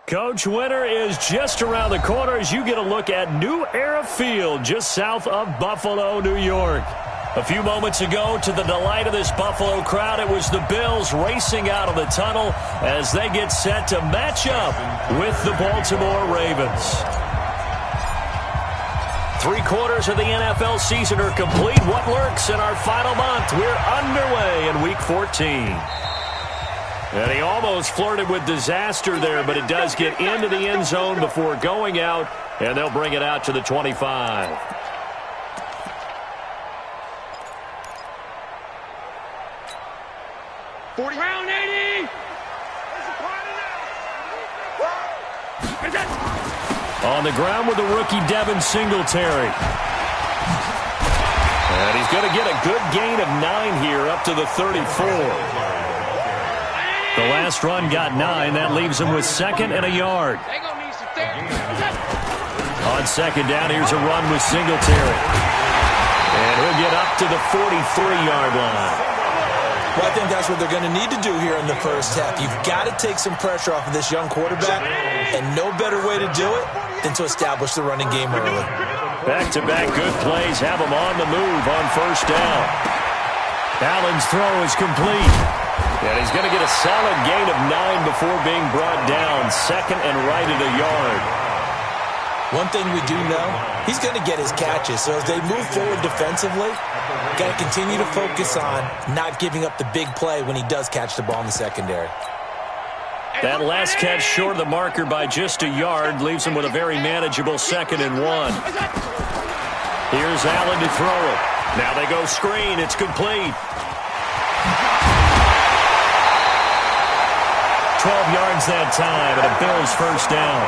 Coach, winter is just around the corner as you get a look at New Era Field just south of Buffalo, New York. A few moments ago, to the delight of this Buffalo crowd, it was the Bills racing out of the tunnel as they get set to match up with the Baltimore Ravens. 3/4 of the NFL season are complete. What lurks in our final month? We're underway in Week 14. And he almost flirted with disaster there, but it does get into the end zone before going out, and they'll bring it out to the 25. Round 80. On the ground with the rookie Devin Singletary. And he's going to get a good gain of 9 here up to the 34. The last run got 9. That leaves him with 2nd and a yard. On 2nd down, here's a run with Singletary. And he'll get up to the 43-yard line. Well, I think that's what they're going to need to do here in the first half. You've got to take some pressure off of this young quarterback, and no better way to do it than to establish the running game early. Back-to-back good plays have him on the move on first down. Allen's throw is complete. And he's going to get a solid gain of 9 before being brought down. 2nd and right at a yard. One thing we do know, he's going to get his catches. So as they move forward defensively, got to continue to focus on not giving up the big play when he does catch the ball in the secondary. That last catch short of the marker by just a yard leaves him with a very manageable 2nd and 1. Here's Allen to throw it. Now they go screen. It's complete. 12 yards that time, and a Bills first down.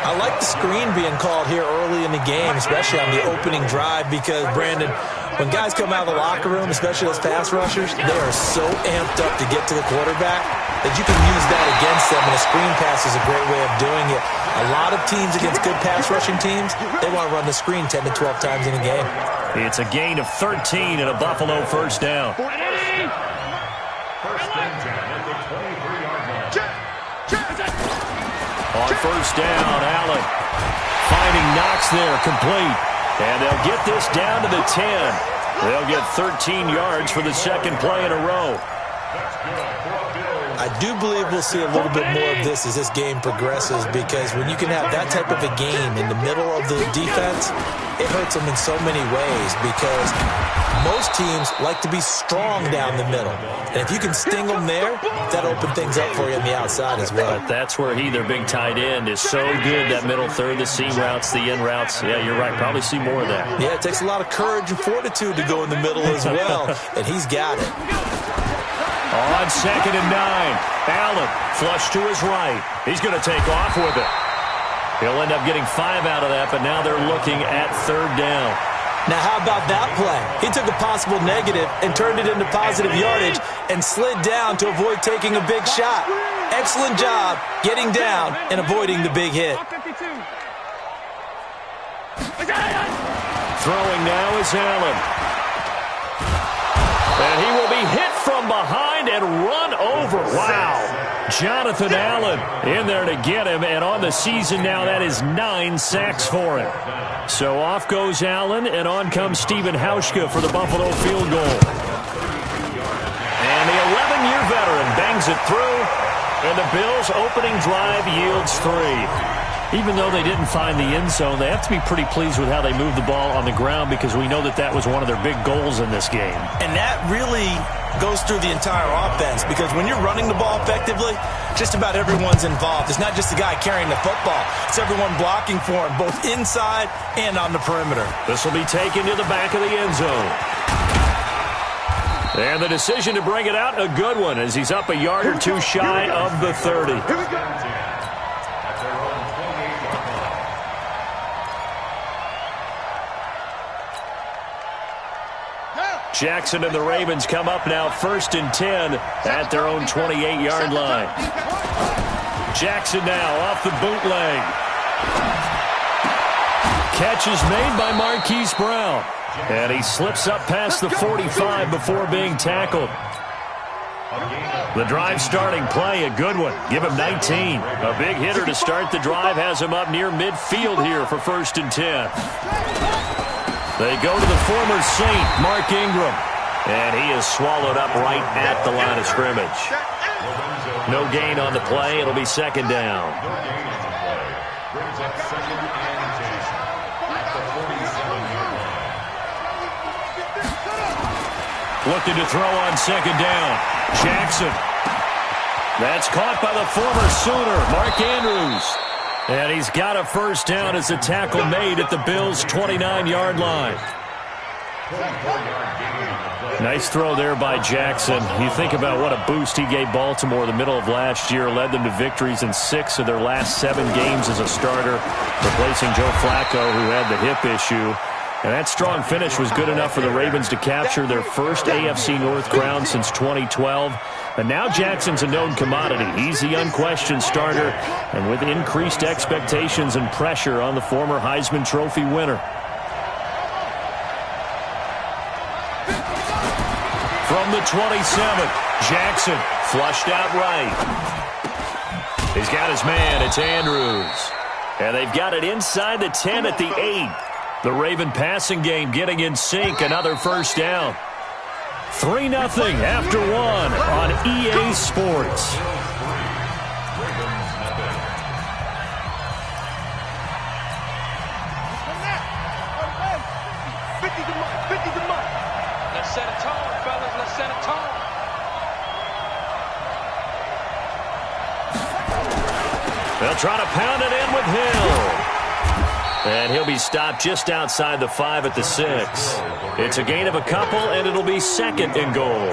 I like the screen being called here early in the game, especially on the opening drive, because, Brandon, when guys come out of the locker room, especially those pass rushers, they are so amped up to get to the quarterback that you can use that against them, and a screen pass is a great way of doing it. A lot of teams against good pass rushing teams, they want to run the screen 10 to 12 times in a game. It's a gain of 13 and a Buffalo first down. On first down, Allen finding Knox there, complete. And they'll get this down to the 10. They'll get 13 yards for the 2nd play in a row. I do believe we'll see a little bit more of this as this game progresses, because when you can have that type of a game in the middle of the defense, it hurts them in so many ways, because most teams like to be strong down the middle. And if you can sting them there, that'll open things up for you on the outside as well. But that's where their big tight end, is so good, that middle third, the seam routes, the in routes. Yeah, you're right. Probably see more of that. Yeah, it takes a lot of courage and fortitude to go in the middle as well, and he's got it. On 2nd and 9, Allen flush to his right. He's going to take off with it. He'll end up getting 5 out of that, but now they're looking at 3rd down. Now, how about that play? He took a possible negative and turned it into positive yardage and slid down to avoid taking a big shot. Excellent job getting down and avoiding the big hit. Throwing now is Allen. And he will be hit from behind and run over. Wow. Jonathan Allen in there to get him. And on the season now, that is 9 sacks for him. So off goes Allen, and on comes Stephen Hauschka for the Buffalo field goal. And the 11-year veteran bangs it through. And the Bills' opening drive yields 3. Even though they didn't find the end zone, they have to be pretty pleased with how they moved the ball on the ground, because we know that was one of their big goals in this game. And that really goes through the entire offense, because when you're running the ball effectively, just about everyone's involved. It's not just the guy carrying the football. It's everyone blocking for him, both inside and on the perimeter. This will be taken to the back of the end zone. And the decision to bring it out, a good one, as he's up a yard or two shy of the 30. Here we go. Jackson and the Ravens come up now 1st and 10 at their own 28-yard line. Jackson now off the bootleg. Catch is made by Marquise Brown. And he slips up past the 45 before being tackled. The drive starting play, a good one. Give him 19. A big hitter to start the drive has him up near midfield here for 1st and 10. They go to the former Saint, Mark Ingram. And he is swallowed up right at the line of scrimmage. No gain on the play. It'll be 2nd down. Looking to throw on 2nd down. Jackson. That's caught by the former Sooner, Mark Andrews. And he's got a 1st down as a tackle made at the Bills' 29-yard line. Nice throw there by Jackson. You think about what a boost he gave Baltimore the middle of last year, led them to victories in 6 of their last 7 games as a starter, replacing Joe Flacco, who had the hip issue. And that strong finish was good enough for the Ravens to capture their first AFC North crown since 2012. And now Jackson's a known commodity. He's the unquestioned starter, and with increased expectations and pressure on the former Heisman Trophy winner. From the 27, Jackson flushed out right. He's got his man. It's Andrews. And they've got it inside the 10 at the 8. The Raven passing game getting in sync. Another 1st down. 3-0 after 1 on EA Sports. Let's set a tone, fellas. Let's set a tone. They'll try to pound it in with Hill. And he'll be stopped just outside the 5 at the 6. It's a gain of a couple, and it'll be 2nd and goal.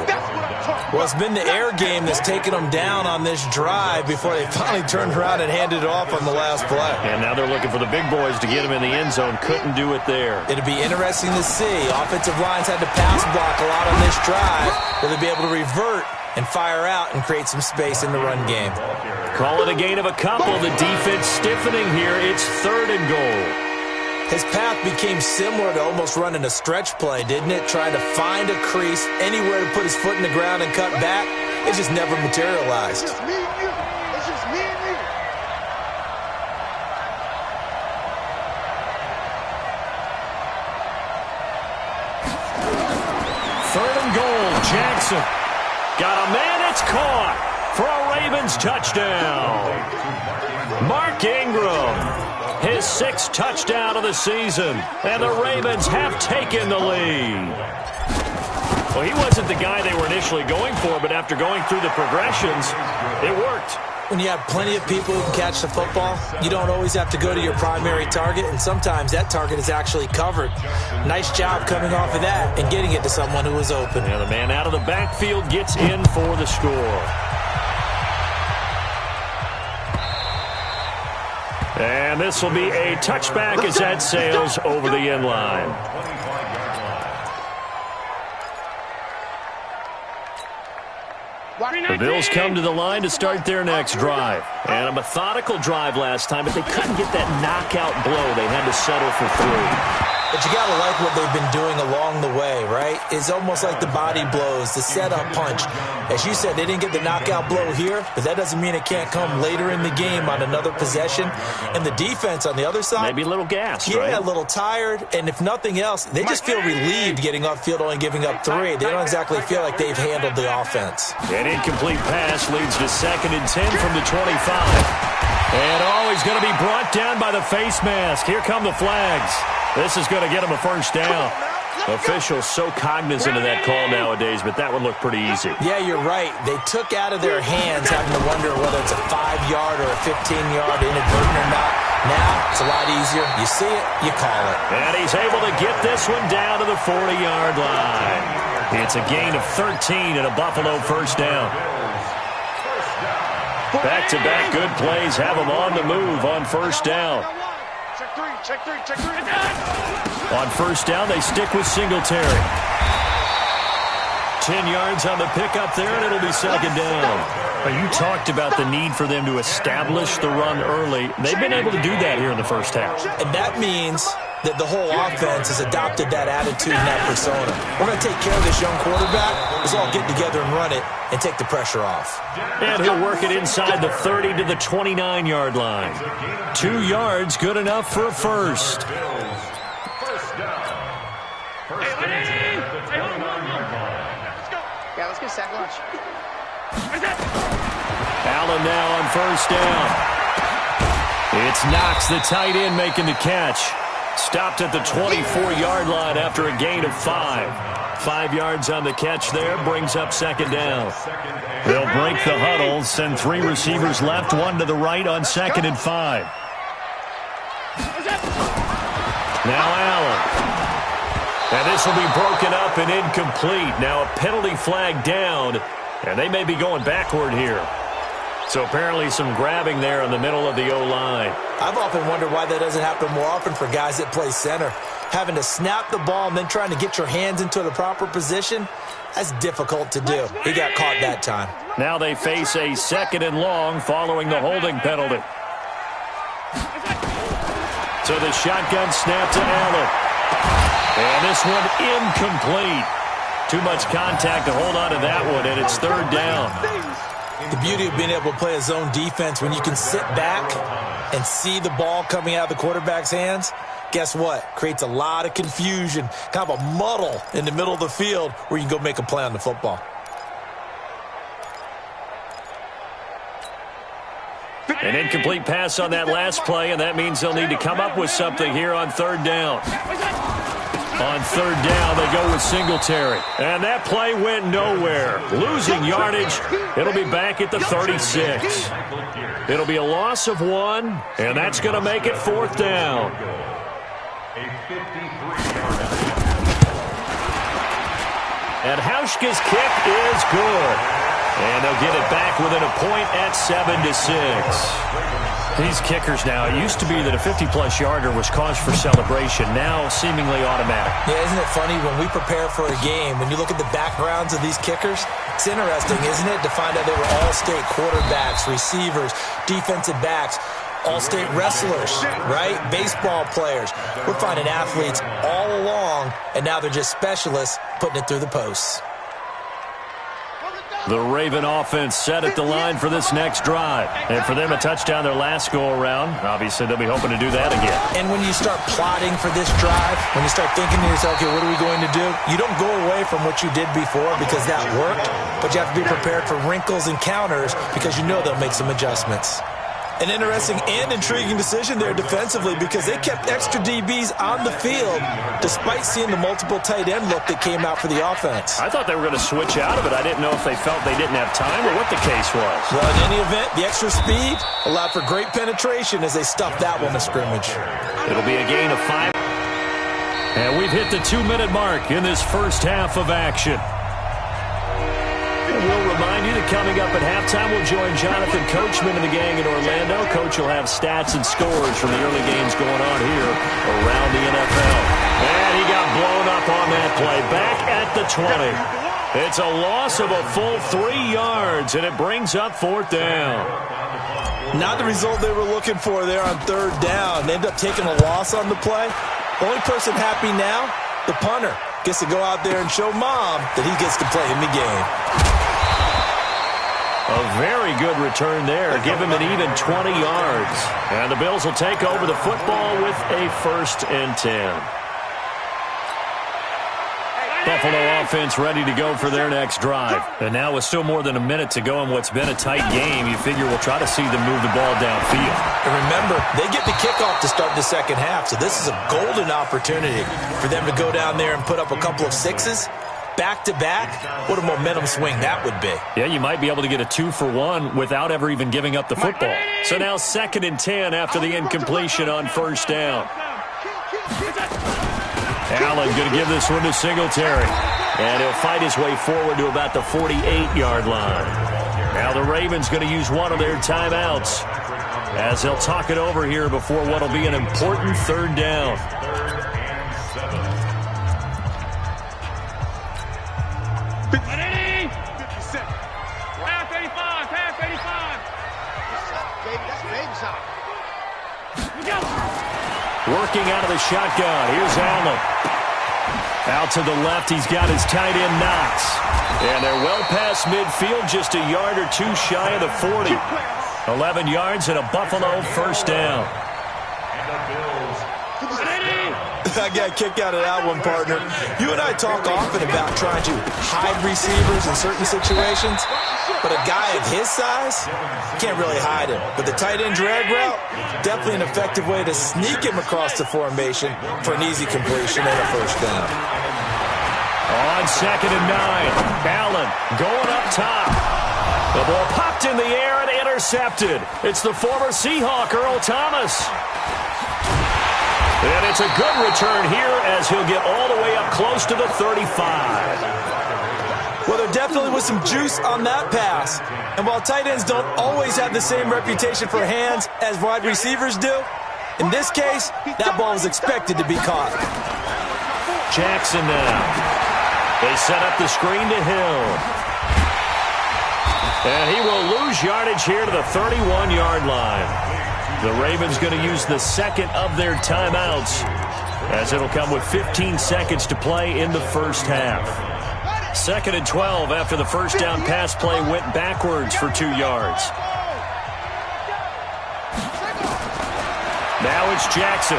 Well, it's been the air game that's taken them down on this drive before they finally turned around and handed it off on the last play. And now they're looking for the big boys to get him in the end zone. Couldn't do it there. It'll be interesting to see. Offensive lines had to pass block a lot on this drive. Will they be able to revert and fire out and create some space in the run game? Call it a gain of a couple. The defense stiffening here. It's 3rd and goal. His path became similar to almost running a stretch play, didn't it? Trying to find a crease, anywhere to put his foot in the ground and cut back. It just never materialized. It's just me and you. It's just me and you. Third and goal. Jackson. Got a man. It's caught for a Ravens touchdown. Mark Ingram. His 6th touchdown of the season. And the Ravens have taken the lead. Well, he wasn't the guy they were initially going for, but after going through the progressions, it worked. When you have plenty of people who can catch the football, you don't always have to go to your primary target, and sometimes that target is actually covered. Nice job coming off of that and getting it to someone who was open. And the man out of the backfield gets in for the score. And this will be a touchback as that sails over the end line. The Bills come to the line to start their next drive. And a methodical drive last time, but they couldn't get that knockout blow. They had to settle for 3. But you got to like what they've been doing along the way, right? It's almost like the body blows, the setup punch. As you said, they didn't get the knockout blow here, but that doesn't mean it can't come later in the game on another possession. And the defense on the other side, maybe a little gassed, yeah, right? a little tired. And if nothing else, they just feel relieved getting off field, only giving up 3. They don't exactly feel like they've handled the offense. An incomplete pass leads to 2nd and 10 from the 25. And he's going to be brought down by the face mask. Here come the flags. This is going to get him a 1st down. Officials so cognizant of that call nowadays, but that one looked pretty easy. Yeah, you're right. They took out of their hands having to wonder whether it's a 5-yard or a 15-yard inadvertent or not. Now, it's a lot easier. You see it, you call it. And he's able to get this one down to the 40-yard line. It's a gain of 13 and a Buffalo 1st down. Back-to-back good plays have them on the move on 1st down. Check three. On 1st down, they stick with Singletary. 10 yards on the pickup there, and it'll be second down. You talked about the need for them to establish the run early. They've been able to do that here in the first half. And that means that the whole offense has adopted that attitude and that persona. We're going to take care of this young quarterback. Let's all get together and run it and take the pressure off. And he'll work it inside the 30 to the 29-yard line. 2 yards, good enough for a first. Yeah, let's get sack lunch. Allen now on first down. It's Knox, the tight end, making the catch. Stopped at the 24-yard line after a gain of 5. 5 yards on the catch there, brings up second down. They'll break the huddle, send 3 receivers left, 1 to the right on 2nd and 5. Now Allen. And this will be broken up and incomplete. Now a penalty flag down, and they may be going backward here. So apparently some grabbing there in the middle of the O-line. I've often wondered why that doesn't happen more often for guys that play center. Having to snap the ball and then trying to get your hands into the proper position, that's difficult to do. He got caught that time. Now they face a 2nd and long following the holding penalty. So the shotgun snap to Allen. And this one incomplete. Too much contact to hold on to that one, and it's 3rd down. The beauty of being able to play a zone defense when you can sit back and see the ball coming out of the quarterback's hands, guess what? Creates a lot of confusion, kind of a muddle in the middle of the field where you can go make a play on the football. An incomplete pass on that last play, and that means they'll need to come up with something here on 3rd down. On 3rd down, they go with Singletary. And that play went nowhere. Losing yardage. It'll be back at the 36. It'll be a loss of 1, and that's going to make it 4th down. And Hauschka's kick is good. And they'll get it back within a point at 7-6. These kickers now, it used to be that a 50-plus yarder was cause for celebration. Now, seemingly automatic. Yeah, isn't it funny when we prepare for a game, when you look at the backgrounds of these kickers, it's interesting, isn't it, to find out they were all-state quarterbacks, receivers, defensive backs, all-state wrestlers, right? Baseball players. We're finding athletes all along, and now they're just specialists putting it through the posts. The Raven offense set at the line for this next drive. And for them, a touchdown their last go-around. Obviously, they'll be hoping to do that again. And when you start plotting for this drive, when you start thinking to yourself, okay, what are we going to do? You don't go away from what you did before because that worked, but you have to be prepared for wrinkles and counters because you know they'll make some adjustments. An interesting and intriguing decision there defensively because they kept extra DBs on the field despite seeing the multiple tight end look that came out for the offense. I thought they were going to switch out of it. I didn't know if they felt they didn't have time or what the case was. Well, in any event, the extra speed allowed for great penetration as they stuffed that one to scrimmage. It'll be a gain of 5. And we've hit the 2-minute mark in this first half of action. We'll remind you that coming up at halftime, we'll join Jonathan Coachman and the gang in Orlando. Coach will have stats and scores from the early games going on here around the NFL. And he got blown up on that play. Back at the 20. It's a loss of a full 3 yards, and it brings up 4th down. Not the result they were looking for there on 3rd down. They ended up taking a loss on the play. Only person happy now, the punter, gets to go out there and show Mom that he gets to play in the game. A very good return there. Give him an even 20 yards. And the Bills will take over the football with a 1st and 10. Buffalo offense ready to go for their next drive. And now with still more than a minute to go in what's been a tight game, you figure we'll try to see them move the ball downfield. And remember, they get the kickoff to start the second half, so this is a golden opportunity for them to go down there and put up a couple of 6s. Back-to-back, what a momentum swing that would be. Yeah, you might be able to get a 2-for-1 without ever even giving up the football. So now 2nd and 10 after the incompletion on 1st down. Allen going to give this one to Singletary. And he'll fight his way forward to about the 48-yard line. Now the Ravens going to use one of their timeouts as they'll talk it over here before what will be an important 3rd down. Working out of the shotgun. Here's Allen. Out to the left, he's got his tight end Knox. And they're well past midfield, just a yard or two shy of the 40. 11 yards and a Buffalo first down. I got a kick out of that one, partner. You and I talk often about trying to hide receivers in certain situations, but a guy of his size can't really hide him. But the tight end drag route, definitely an effective way to sneak him across the formation for an easy completion and a first down. On 2nd and 9, Allen going up top. The ball popped in the air and intercepted. It's the former Seahawk, Earl Thomas. And it's a good return here as he'll get all the way up close to the 35. Well, there definitely was some juice on that pass. And while tight ends don't always have the same reputation for hands as wide receivers do, in this case, that ball was expected to be caught. Jackson now. They set up the screen to Hill. And he will lose yardage here to the 31-yard line. The Ravens going to use the second of their timeouts as it'll come with 15 seconds to play in the first half. 2nd and 12 after the first down pass play went backwards for 2 yards. Now it's Jackson.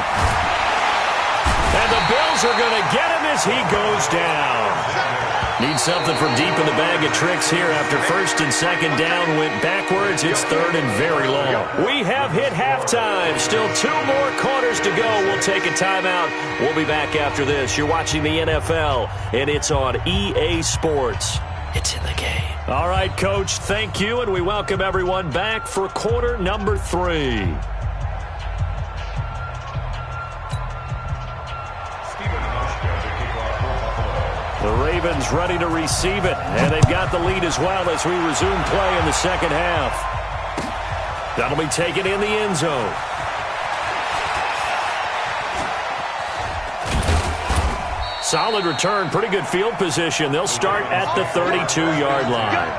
And the Bills are going to get him as he goes down. Need something from deep in the bag of tricks here after 1st and 2nd down went backwards. It's 3rd and very long. We have hit halftime. Still 2 more quarters to go. We'll take a timeout. We'll be back after this. You're watching the NFL, and it's on EA Sports. It's in the game. All right, Coach, thank you, and we welcome everyone back for quarter number 3. The Ravens ready to receive it, and they've got the lead as well as we resume play in the second half. That'll be taken in the end zone. Solid return, pretty good field position. They'll start at the 32-yard line.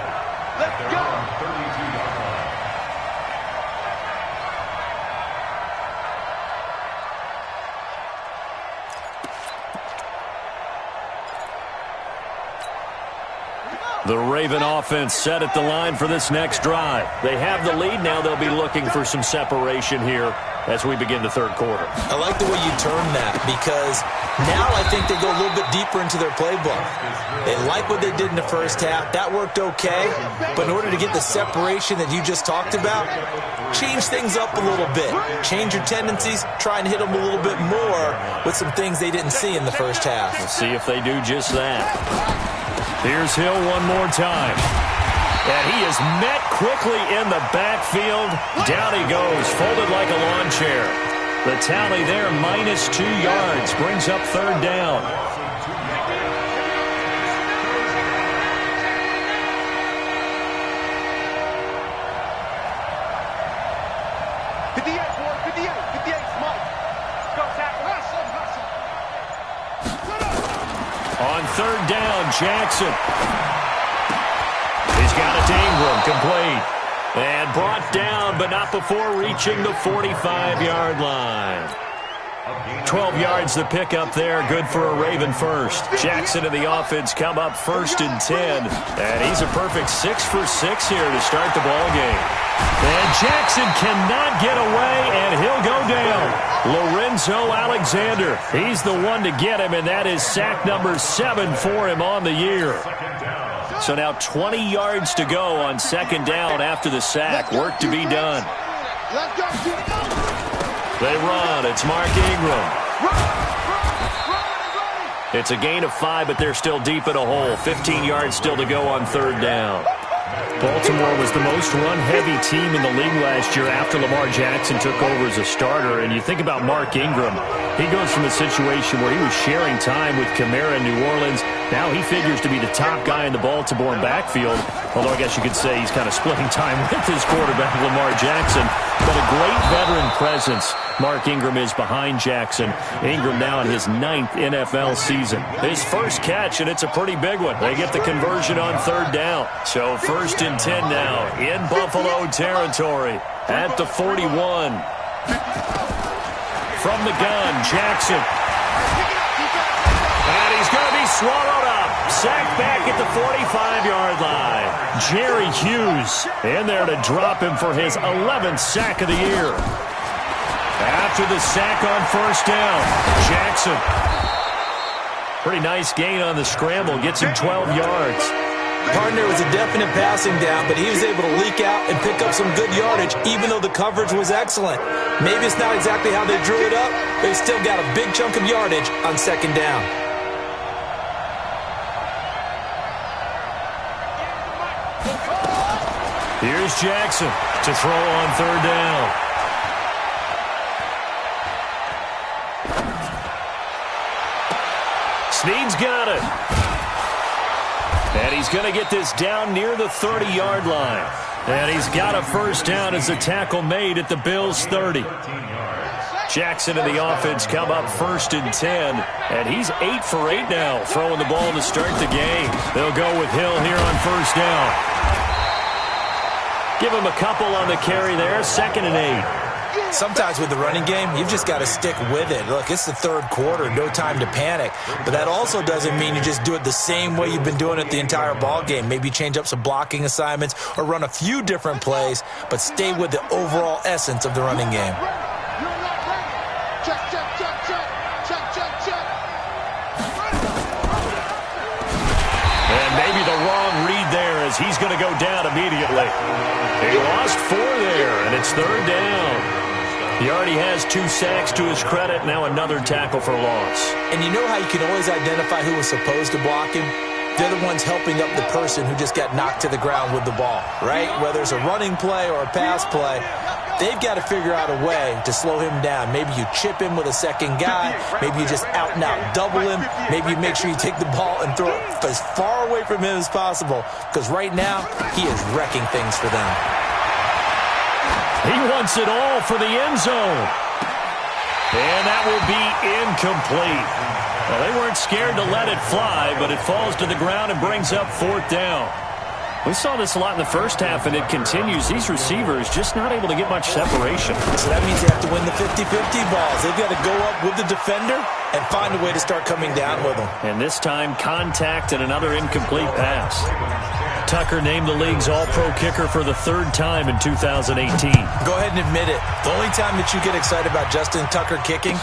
Let's go. The Raven offense set at the line for this next drive. They have the lead. Now they'll be looking for some separation here as we begin the third quarter. I like the way you term that because now I think they go a little bit deeper into their playbook. They like what they did in the first half. That worked okay. But in order to get the separation that you just talked about, change things up a little bit. Change your tendencies. Try and hit them a little bit more with some things they didn't see in the first half. We'll see if they do just that. Here's Hill one more time. And he is met quickly in the backfield. Down he goes, folded like a lawn chair. The tally there, -2 yards, brings up 3rd down. On 3rd down, Jackson. He's got it to Ingram, complete. And brought down, but not before reaching the 45-yard line. 12 yards the pickup there, good for a Raven first. Jackson and the offense come up 1st and 10. And he's a perfect 6 for 6 here to start the ball game. And Jackson cannot get away, and he'll go down. Lorenzo Alexander, he's the one to get him, and that is sack number 7 for him on the year. So now 20 yards to go on 2nd down after the sack. Work to be done. They run. It's Mark Ingram. It's a gain of 5, but they're still deep in a hole. 15 yards still to go on 3rd down. Baltimore was the most run-heavy team in the league last year after Lamar Jackson took over as a starter. And you think about Mark Ingram, he goes from a situation where he was sharing time with Kamara in New Orleans. Now he figures to be the top guy in the Baltimore backfield, although I guess you could say he's kind of splitting time with his quarterback, Lamar Jackson. But a great veteran presence Mark Ingram is behind Jackson. Ingram now in his 9th NFL season. His first catch, and it's a pretty big one. They get the conversion on 3rd down. So 1st and 10 now in Buffalo territory at the 41. from the gun. Jackson. And he's going to be swallowed up. Sacked back at the 45-yard line. Jerry Hughes in there to drop him for his 11th sack of the year. After the sack on first down, Jackson. Pretty nice gain on the scramble. Gets him 12 yards. Partner was a definite passing down, but he was able to leak out and pick up some good yardage, even though the coverage was excellent. Maybe it's not exactly how they drew it up, but he still got a big chunk of yardage on second down. Here's Jackson to throw on third down. Snead's got it. And he's going to get this down near the 30-yard line. And he's got a first down as the tackle made at the Bills' 30. Jackson and the offense come up first and 10. And he's 8 for 8 now, throwing the ball to start the game. They'll go with Hill here on first down. Give him a couple on the carry there, 2nd and 8. Sometimes with the running game, you've just got to stick with it. Look, it's the third quarter, no time to panic. But that also doesn't mean you just do it the same way you've been doing it the entire ball game. Maybe change up some blocking assignments or run a few different plays, but stay with the overall essence of the running game. And maybe the wrong read there as he's going to go down immediately. He lost 4 there, and it's third down. He already has 2 sacks to his credit. Now another tackle for loss. And you know how you can always identify who was supposed to block him? They're the ones helping up the person who just got knocked to the ground with the ball, right? Whether it's a running play or a pass play, they've got to figure out a way to slow him down. Maybe you chip him with a second guy. Maybe you just out-and-out double him. Maybe you make sure you take the ball and throw it as far away from him as possible, because right now he is wrecking things for them. He wants it all for the end zone. And that will be incomplete. Well, they weren't scared to let it fly, but it falls to the ground and brings up 4th down. We saw this a lot in the first half, and it continues. These receivers just not able to get much separation. So that means they have to win the 50-50 balls. They've got to go up with the defender and find a way to start coming down with them. And this time, contact and another incomplete pass. Tucker named the league's all-pro kicker for the 3rd time in 2018. Go ahead and admit it. The only time that you get excited about Justin Tucker kicking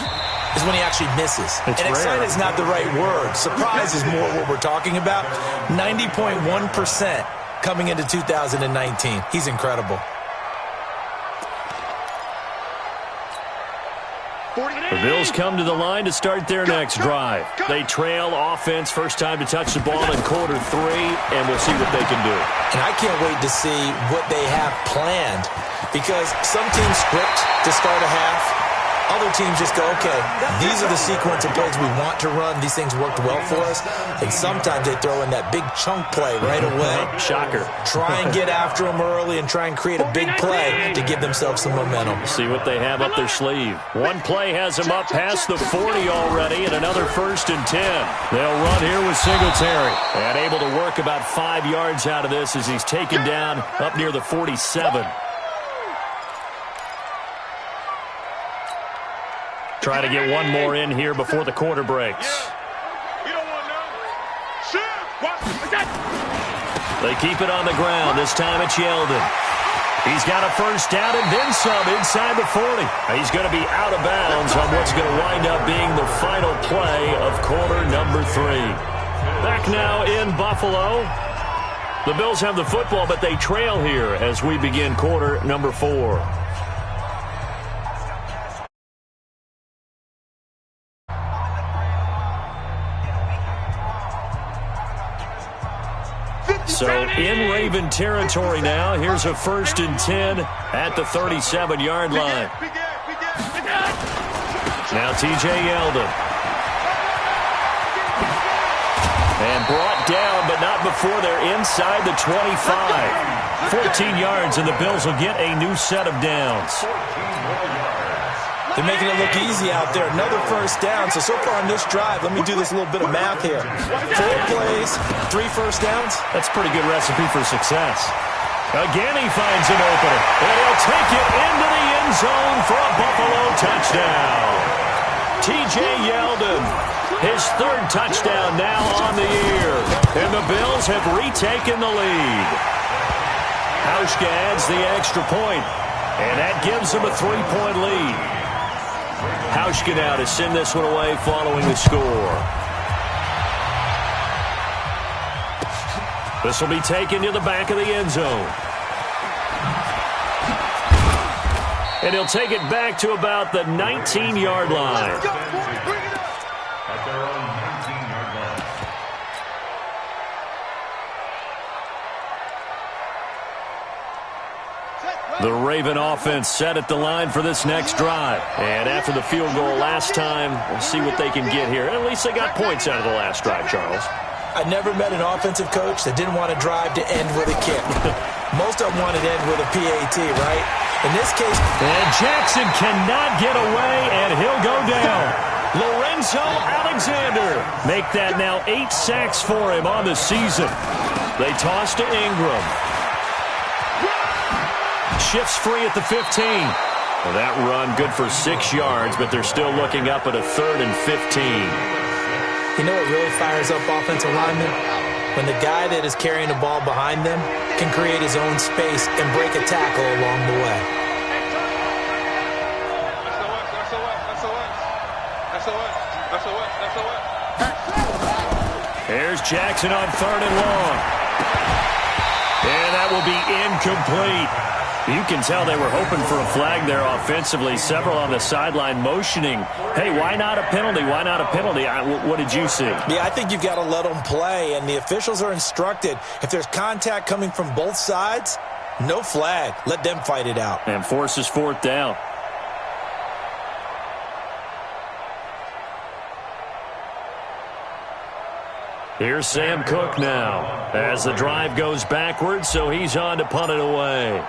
is when he actually misses. It's and rare. excited is not the right word. Surprise is more what we're talking about. 90.1% coming into 2019. He's incredible. The Bills come to the line to start their next drive. They trail offense, first time to touch the ball in quarter 3, and we'll see what they can do. And I can't wait to see what they have planned, because some teams script to start a half. Other teams just go, okay, these are the sequence of plays we want to run. These things worked well for us. And sometimes they throw in that big chunk play right away. Shocker. Try and get after them early and try and create a big play to give themselves some momentum. See what they have up their sleeve. One play has them up past the 40 already, and another 1st and 10. They'll run here with Singletary. And able to work about 5 yards out of this as he's taken down up near the 47. Try to get one more in here before the quarter breaks. They keep it on the ground. This time it's Yeldon. He's got a first down and then some inside the 40. He's going to be out of bounds on what's going to wind up being the final play of quarter number 3. Back now in Buffalo. The Bills have the football, but they trail here as we begin quarter number 4. So in Raven territory now. Here's a 1st and 10 at the 37-yard line. Now TJ Yeldon. And brought down, but not before they're inside the 25. 14 yards, and the Bills will get a new set of downs. They're making it look easy out there. Another first down. So far on this drive, let me do this little bit of math here. 4 plays, 3 first downs. That's a pretty good recipe for success. Again, he finds an opening. And he'll take it into the end zone for a Buffalo touchdown. T.J. Yeldon. His third touchdown now on the year. And the Bills have retaken the lead. Hauschka adds the extra point, and that gives them a 3-point lead. Hauschka now to send this one away following the score. This will be taken to the back of the end zone. And he'll take it back to about the 19-yard line. Let's go, boys, bring it up. At their own 19-yard line. The Raven offense set at the line for this next drive. And after the field goal last time, we'll see what they can get here. At least they got points out of the last drive, Charles. I never met an offensive coach that didn't want to drive to end with a kick. Most of them wanted to end with a PAT, right? In this case... And Jackson cannot get away, and he'll go down. Lorenzo Alexander. Make that now 8 sacks for him on the season. They toss to Ingram. Shifts free at the 15. Well, that run good for 6 yards, but they're still looking up at a 3rd and 15. You know what really fires up offensive linemen? When the guy that is carrying the ball behind them can create his own space and break a tackle along the way. Here's Jackson on 3rd and long. And that will be incomplete. You can tell they were hoping for a flag there offensively. Several on the sideline motioning, hey, why not a penalty? Why not a penalty? What did you see? Yeah, I think you've got to let them play, and the officials are instructed. If there's contact coming from both sides, no flag. Let them fight it out. And forces 4th down. Here's Sam Cook now as the drive goes backwards, so he's on to punt it away.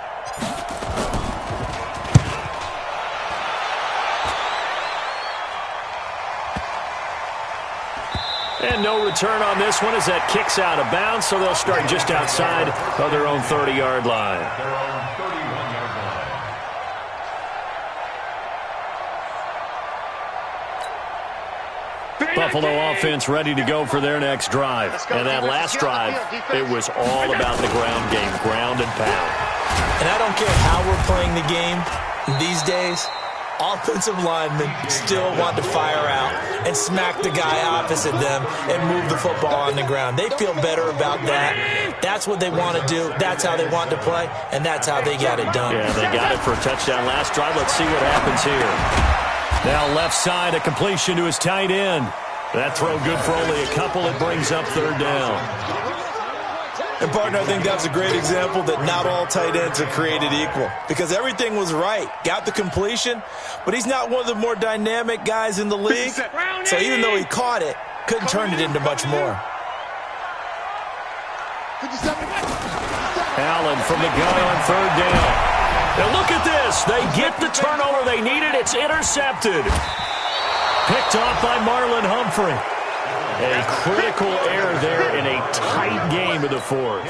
And no return on this one as that kicks out of bounds, so they'll start just outside of their own 30-yard line. Their own 31-yard line. Buffalo offense ready to go for their next drive. And that last drive, it was all about the ground game, ground and pound. And I don't care how we're playing the game these days, offensive linemen still want to fire out and smack the guy opposite them and move the football on the ground. They feel better about that. That's what they want to do. That's how they want to play, and that's how they got it done. Yeah, they got it for a touchdown last drive. Let's see what happens here. Now left side, a completion to his tight end. That throw good for only a couple. It brings up 3rd down. And, partner, I think that's a great example that not all tight ends are created equal because everything was right. Got the completion, but he's not one of the more dynamic guys in the league. So even though he caught it, couldn't turn it into much more. Allen from the gun on 3rd down. Now look at this. They get the turnover they needed. It's intercepted. Picked off by Marlon Humphrey. A critical error there in a tight game of the 4th.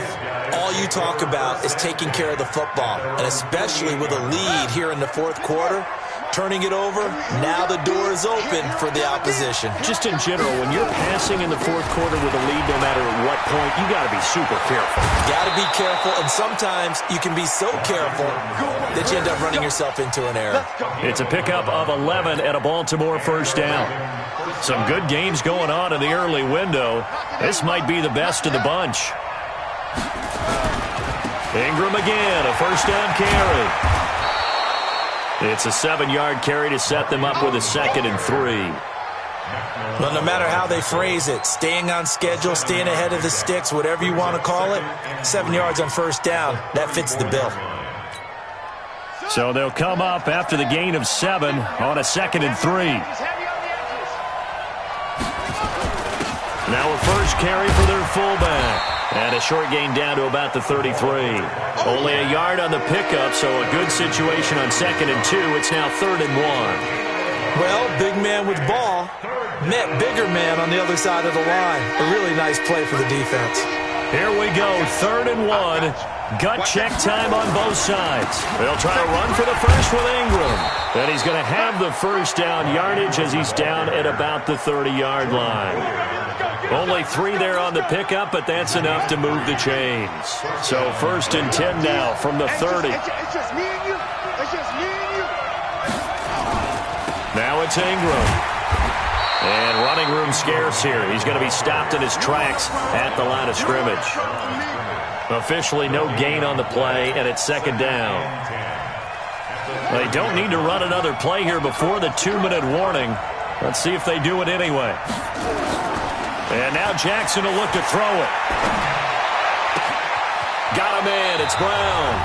All you talk about is taking care of the football, and especially with a lead here in the 4th quarter, turning it over, now the door is open for the opposition. Just in general, when you're passing in the 4th quarter with a lead, no matter at what point, you got to be super careful. Got to be careful, and sometimes you can be so careful that you end up running yourself into an error. It's a pickup of 11 and a Baltimore 1st down. Some good games going on in the early window. This might be the best of the bunch. Ingram again, a 1st down carry. It's a 7-yard carry to set them up with a 2nd and 3. Well, no matter how they phrase it, staying on schedule, staying ahead of the sticks, whatever you want to call it, 7 yards on 1st down, that fits the bill. So they'll come up after the gain of 7 on a 2nd and 3. Now a first carry for their fullback. And a short gain down to about the 33. Only a yard on the pickup, so a good situation on 2nd and 2. It's now 3rd and 1. Well, big man with ball met bigger man on the other side of the line. A really nice play for the defense. Here we go, 3rd and 1. Gut check time on both sides. They'll try to run for the first with Ingram. And he's going to have the first down yardage as he's down at about the 30-yard line. Only 3 there on the pickup, but that's enough to move the chains. So 1st and 10 now from the 30. It's just me and you. It's just me and you. Now it's Ingram. And running room scarce here. He's going to be stopped in his tracks at the line of scrimmage. Officially no gain on the play, and it's 2nd down. They don't need to run another play here before the 2-minute warning. Let's see if they do it anyway. And now Jackson will look to throw it. Got him in. It's Brown.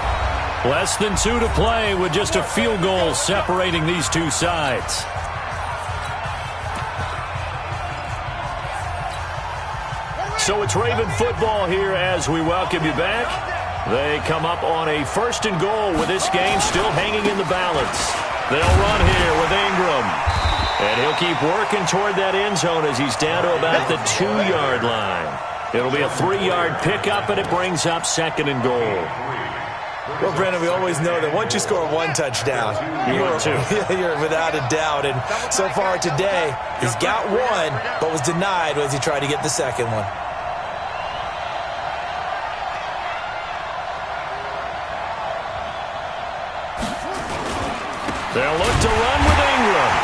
Less than 2 to play with just a field goal separating these two sides. So it's Raven football here as we welcome you back. They come up on a 1st and goal with this game still hanging in the balance. They'll run here with Ingram. And he'll keep working toward that end zone as he's down to about the 2-yard line. It'll be a 3-yard pickup, and it brings up 2nd and goal. Well, Brandon, we always know that once you score 1 touchdown, you're without a doubt. And so far today, he's got 1, but was denied as he tried to get the 2nd one. They'll look to run with Ingram.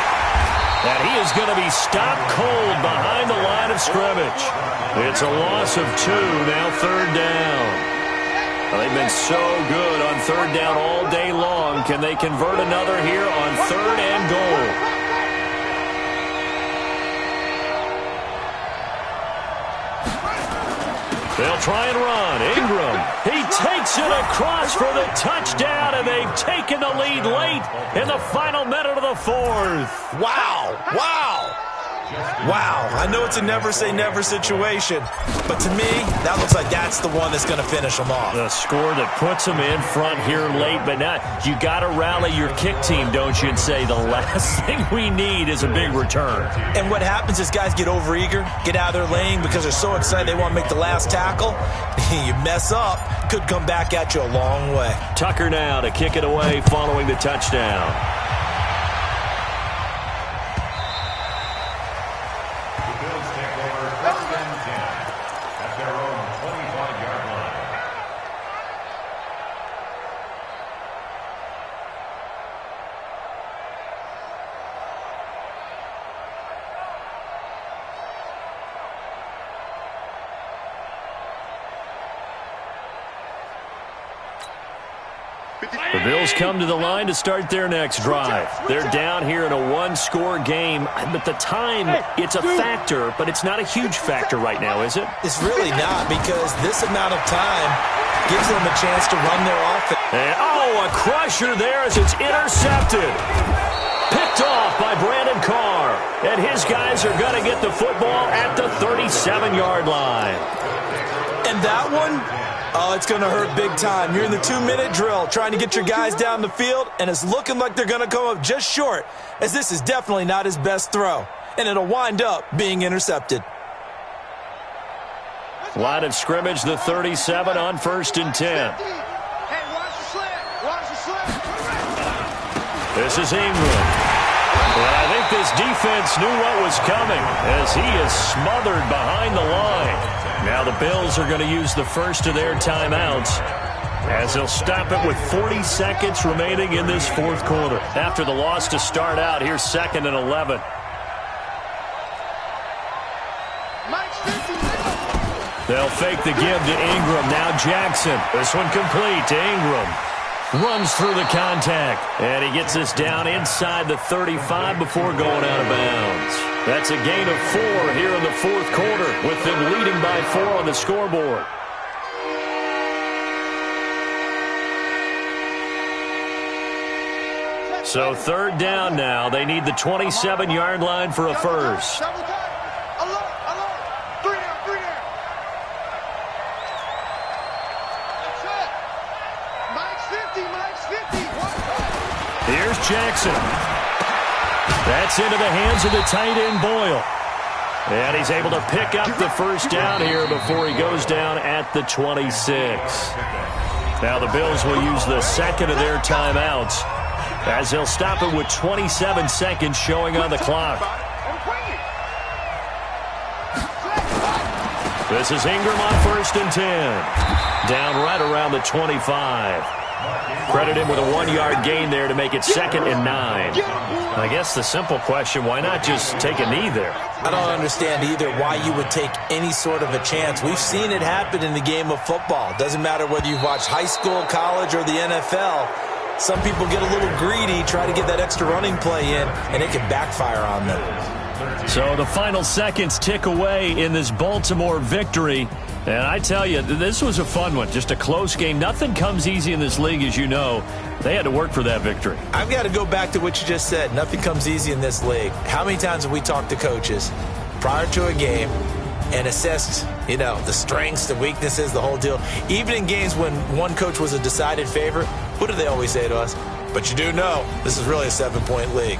And he is going to be stopped cold behind the line of scrimmage. It's a loss of 2, now 3rd down. Well, they've been so good on 3rd down all day long. Can they convert another here on 3rd and goal? They'll try and run. Ingram, he takes it across for the touchdown, and they've taken the lead late in the final minute of the 4th. Wow. Wow. Wow. I know it's a never-say-never situation, but to me, that looks like that's the one that's going to finish them off. The score that puts them in front here late, but now you got to rally your kick team, don't you, and say the last thing we need is a big return. And what happens is guys get overeager, get out of their lane because they're so excited they want to make the last tackle. You mess up, could come back at you a long way. Tucker now to kick it away following the touchdown. The Bills come to the line to start their next drive. They're down here in a 1-score game, but the time, it's a factor, but it's not a huge factor right now, is it? It's really not, because this amount of time gives them a chance to run their offense. And, a crusher there as it's intercepted. Picked off by Brandon Carr, and his guys are going to get the football at the 37-yard line. And that one... oh, it's going to hurt big time. You're in the 2-minute drill trying to get your guys down the field, and it's looking like they're going to come up just short, as this is definitely not his best throw, and it'll wind up being intercepted. Line of scrimmage, the 37 on 1st and 10. Hey, watch the slant. Watch the slant. This is Ingram. Well, I think this defense knew what was coming as he is smothered behind the line. Now the Bills are going to use the first of their timeouts as they'll stop it with 40 seconds remaining in this 4th quarter. After the loss to start out, here's 2nd and 11. They'll fake the give to Ingram. Now Jackson. This one complete to Ingram. Runs through the contact. And he gets this down inside the 35 before going out of bounds. That's a gain of 4 here in the 4th quarter, with them leading by 4 on the scoreboard. So 3rd down now. They need the 27-yard line for a first. Here's Jackson. That's into the hands of the tight end, Boyle. And he's able to pick up the first down here before he goes down at the 26. Now the Bills will use the second of their timeouts as they'll stop it with 27 seconds showing on the clock. This is Ingram on 1st and 10. Down right around the 25. Credit him with a 1-yard gain there to make it 2nd and 9. I guess the simple question, why not just take a knee there? I don't understand either why you would take any sort of a chance. We've seen it happen in the game of football. Doesn't matter whether you've watched high school, college, or the NFL. Some people get a little greedy, try to get that extra running play in, and it can backfire on them. So the final seconds tick away in this Baltimore victory. And I tell you, this was a fun one. Just a close game. Nothing comes easy in this league, as you know. They had to work for that victory. I've got to go back to what you just said. Nothing comes easy in this league. How many times have we talked to coaches prior to a game and assessed, the strengths, the weaknesses, the whole deal? Even in games when one coach was a decided favorite, what do they always say to us? But you do know this is really a 7-point league.